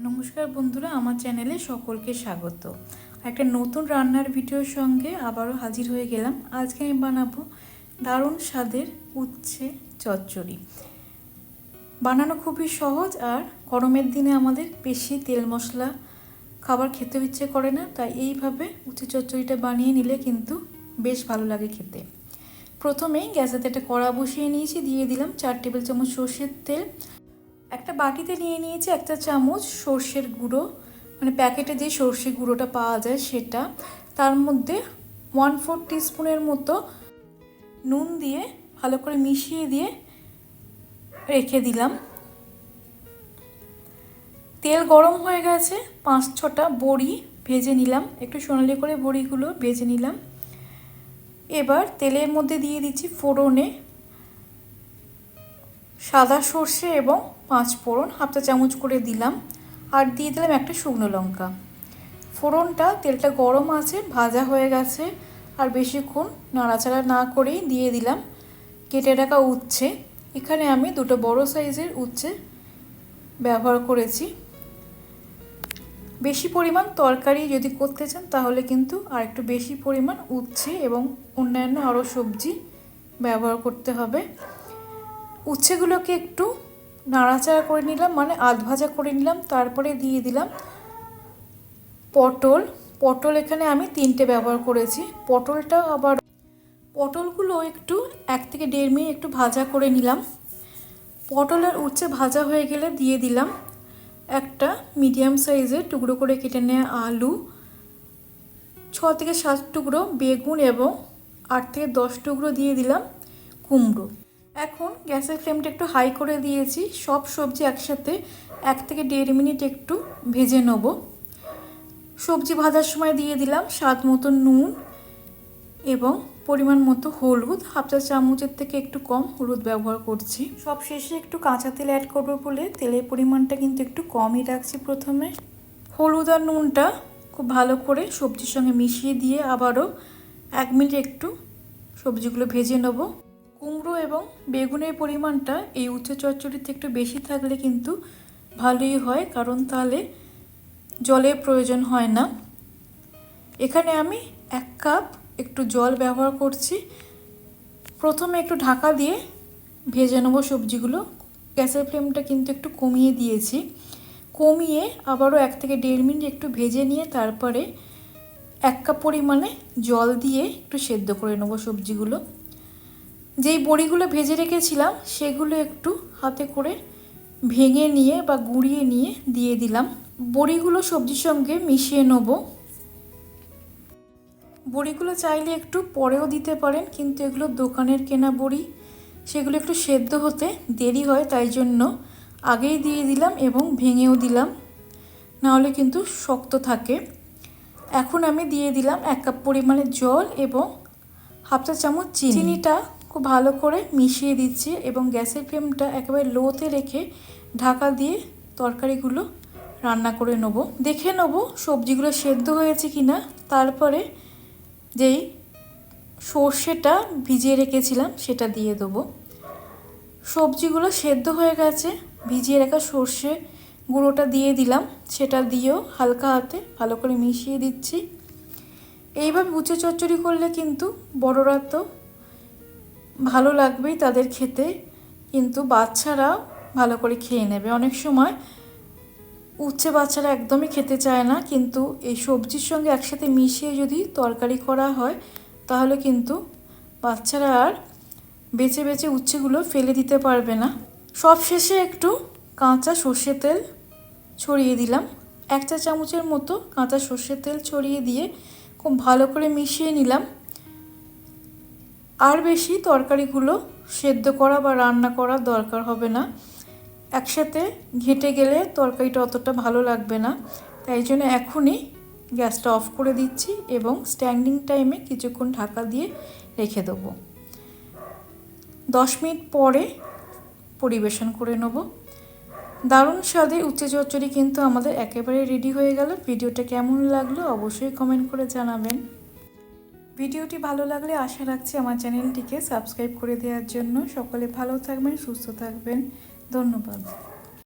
নমস্কার বন্ধুরা, আমার চ্যানেলে সকলকে স্বাগত। একটা নতুন রান্নার ভিডিওর সঙ্গে আবারও হাজির হয়ে গেলাম। আজকে আমি বানাবো দারুণ স্বাদের উচ্ছে চচ্চড়ি। বানানো খুবই সহজ, আর গরমের দিনে আমাদের বেশি তেল মশলা খাবার খেতে ইচ্ছে করে না, তাই এইভাবে উচ্ছে চচ্চড়িটা বানিয়ে নিলে কিন্তু বেশ ভালো লাগে খেতে। প্রথমেই গ্যাসেতে একটা কড়া বসিয়ে নিয়েছি, দিয়ে দিলাম 4 টেবিল চামচ সর্ষের তেল। একটা বাটিতে নিয়ে নিয়েছি 1 চা চামচ সর্ষের গুঁড়ো, মানে প্যাকেটে যে সর্ষে গুঁড়োটা পাওয়া যায় সেটা। তার মধ্যে 1/4 টিস্পুনের মতো নুন দিয়ে ভালো করে মিশিয়ে দিয়ে রেখে দিলাম। তেল গরম হয়ে গেছে, 5-6টা বড়ি ভেজে নিলাম, একটু সোনালি করে বড়িগুলো ভেজে নিলাম। এবার তেলের মধ্যে দিয়ে দিচ্ছি ফোড়নে সাদা সর্ষে এবং 5 ফোড়ন, 1/2 চা চামচ করে দিলাম, আর দিয়ে দিলাম একটা শুকনো লঙ্কা। ফোড়নটা তেলটা গরম আছে, ভাজা হয়ে গেছে, আর বেশিক্ষণ নাড়াচাড়া না করেই দিয়ে দিলাম কেটে রাখা উচ্ছে। এখানে আমি 2টো বড় সাইজের উচ্ছে ব্যবহার করেছি। বেশি পরিমাণ তরকারি যদি করতে চান তাহলে কিন্তু আর একটু বেশি পরিমাণ উচ্ছে এবং অন্যান্য আরও সবজি ব্যবহার করতে হবে। উচ্ছেগুলোকে একটু নাড়াচাড়া করে নিলাম, মানে আধ ভাজা করে নিলাম। তারপরে দিয়ে দিলাম পটল এখানে আমি 3টে ব্যবহার করেছি। পটলগুলো একটু 1 থেকে 1.5 মিনিট একটু ভাজা করে নিলাম। পটল আর উচ্ছে ভাজা হয়ে গেলে দিয়ে দিলাম একটা মিডিয়াম সাইজের টুকরো করে কেটে নেওয়া আলু, 6 থেকে 7 টুকরো বেগুন এবং 8 থেকে 10 টুকরো দিয়ে দিলাম কুমড়ো। এখন গ্যাসের ফ্লেমটা একটু হাই করে দিয়েছি। সব সবজি একসাথে 1 থেকে 1.5 মিনিট একটু ভেজে নেব। সবজি ভাজার সময় দিয়ে দিলাম স্বাদ মতো নুন এবং পরিমাণ মতো হলুদ, 1/2 চা চামচের থেকে একটু কম হলুদ ব্যবহার করছি। সব শেষে একটু কাঁচা তেল অ্যাড করবো বলে তেলের পরিমাণটা কিন্তু একটু কমই রাখছি প্রথমে। হলুদ আর নুনটা খুব ভালো করে সবজির সঙ্গে মিশিয়ে দিয়ে আবারও 1 মিনিট একটু সবজিগুলো ভেজে নেব। কুমড়ো এবং বেগুনের পরিমাণটা এই উচ্ছে চচ্চড়িতে একটু বেশি থাকলে কিন্তু ভালোই হয়, কারণ তাহলে জলের প্রয়োজন হয় না। এখানে আমি 1 কাপ একটু জল ব্যবহার করছি। প্রথমে একটু ঢাকা দিয়ে ভেজে নেবো সবজিগুলো। গ্যাসের ফ্লেমটা কিন্তু একটু কমিয়ে দিয়েছি। কমিয়ে আবারও 1 থেকে 1.5 মিনিট একটু ভেজে নিয়ে তারপরে 1 কাপ পরিমাণে জল দিয়ে একটু সেদ্ধ করে নেবো সবজিগুলো। যেই বড়িগুলো ভেজে রেখেছিলাম সেগুলো একটু হাতে করে ভেঙে নিয়ে বা গুঁড়িয়ে নিয়ে দিয়ে দিলাম। বড়িগুলো সবজির সঙ্গে মিশিয়ে নেব। বড়িগুলো চাইলে একটু পরেও দিতে পারেন, কিন্তু এগুলো দোকানের কেনা বড়ি, সেগুলো একটু সেদ্ধ হতে দেরি হয়, তাই জন্য আগেই দিয়ে দিলাম এবং ভেঙেও দিলাম, নাহলে কিন্তু শক্ত থাকে। এখন আমি দিয়ে দিলাম 1 কাপ পরিমাণে জল এবং 1/2 চা চামচ চিনিটা খুব ভালো করে মিশিয়ে দিচ্ছি এবং গ্যাসের ফ্লেমটা একেবারে লোতে রেখে ঢাকা দিয়ে তরকারিগুলো রান্না করে নেব। দেখে নেব সবজিগুলো সেদ্ধ হয়েছে কিনা। তারপরে যেই সর্ষেটা ভিজিয়ে রেখেছিলাম সেটা দিয়ে দেবো। সবজিগুলো সেদ্ধ হয়ে গেছে, ভিজিয়ে রাখা সর্ষে গুঁড়োটা দিয়ে দিলাম, সেটা দিয়েও হালকা হাতে ভালো করে মিশিয়ে দিচ্ছি। এইভাবে উচ্ছে চচ্চড়ি করলে কিন্তু বড়রা তো ভালো লাগবেই তাদের খেতে, কিন্তু বাচ্চারাও ভালো করে খেয়ে নেবে। অনেক সময় উচ্ছে বাচ্চারা একদমই খেতে চায় না, কিন্তু এই সবজির সঙ্গে একসাথে মিশিয়ে যদি তরকারি করা হয় তাহলে কিন্তু বাচ্চারা আর বেছে বেছে উচ্ছেগুলো ফেলে দিতে পারবে না। সব শেষে একটু কাঁচা সর্ষের তেল ছড়িয়ে দিলাম। 1 চা চামচের মতো কাঁচা সর্ষের তেল ছড়িয়ে দিয়ে খুব ভালো করে মিশিয়ে নিলাম। আর বেশি তরকারিগুলো সেদ্ধ করা বা রান্না করার দরকার হবে না, একসাথে ঘেঁটে গেলে তরকারিটা অতটা ভালো লাগবে না। তাই জন্য এখনই গ্যাসটা অফ করে দিচ্ছি এবং স্ট্যান্ডিং টাইমে কিছুক্ষণ ঢাকা দিয়ে রেখে দেবো। 10 মিনিট পরে পরিবেশন করে নেব। দারুণ স্বাদের উচ্ছে চচ্চড়ি কিন্তু আমাদের একেবারে রেডি হয়ে গেল। ভিডিওটা কেমন লাগলো অবশ্যই কমেন্ট করে জানাবেন। ভিডিওটি ভালো লাগলে আশা রাখছি আমার চ্যানেলটিকে সাবস্ক্রাইব করে দেওয়ার জন্য। সকলে ভালো থাকবেন, সুস্থ থাকবেন। ধন্যবাদ।